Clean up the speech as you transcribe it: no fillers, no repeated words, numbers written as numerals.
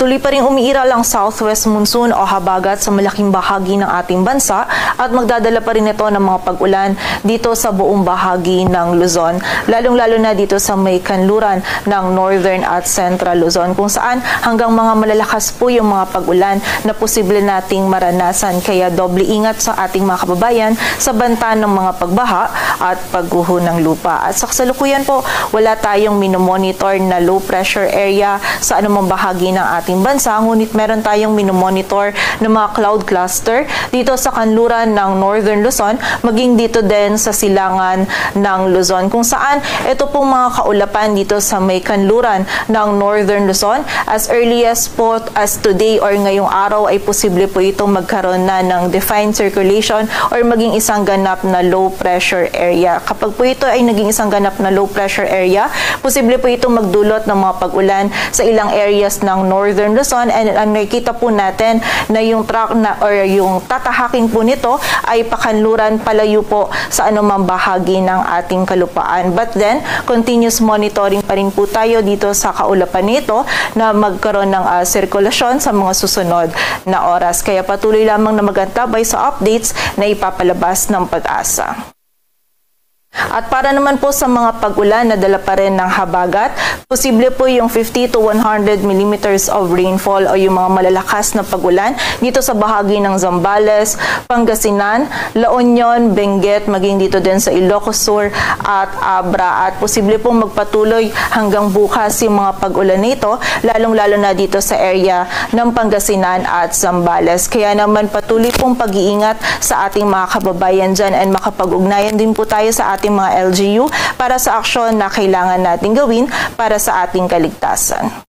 Patuloy pa rin umiiral ang southwest monsoon o habagat sa malaking bahagi ng ating bansa at magdadala pa rin ito ng mga pag-ulan dito sa buong bahagi ng Luzon, lalong-lalo na dito sa may kanluran ng northern at central Luzon, kung saan hanggang mga malalakas po yung mga pag-ulan na posible nating maranasan. Kaya doble ingat sa ating mga kababayan sa banta ng mga pagbaha at pagguho ng lupa. At sa kasalukuyan po, wala tayong minomonitor na low pressure area sa anumang bahagi ng ating bansa, ngunit meron tayong minomonitor ng mga cloud cluster dito sa kanluran ng northern Luzon, maging dito din sa silangan ng Luzon, kung saan ito pong mga kaulapan dito sa may kanluran ng northern Luzon as early as po as today or ngayong araw ay posible po itong magkaroon na ng defined circulation or maging isang ganap na low pressure area. Kapag po ito ay naging isang ganap na low pressure area, posible po itong magdulot ng mga pag-ulan sa ilang areas ng northern Luzon, and ang nakikita po natin na yung track na or yung tatahakin po nito ay pakanluran palayo po sa anumang bahagi ng ating kalupaan. But then, continuous monitoring pa rin po tayo dito sa kaulapan nito na magkaroon ng sirkulasyon sa mga susunod na oras. Kaya patuloy lamang na magantabay sa updates na ipapalabas ng Pag-asa. At para naman po sa mga pag-ulan na dala pa rin ng habagat, posible po yung 50 to 100 millimeters of rainfall o yung mga malalakas na pag-ulan dito sa bahagi ng Zambales, Pangasinan, La Union, Benguet, maging dito din sa Ilocos Sur at Abra. At posible pong magpatuloy hanggang bukas yung mga pag-ulan nito, lalong-lalo na dito sa area ng Pangasinan at Zambales. Kaya naman patuloy pong pag-iingat sa ating mga kababayan dyan, and makapag-ugnayan din po tayo sa ating mga LGU para sa aksyon na kailangan natin gawin para sa ating kaligtasan.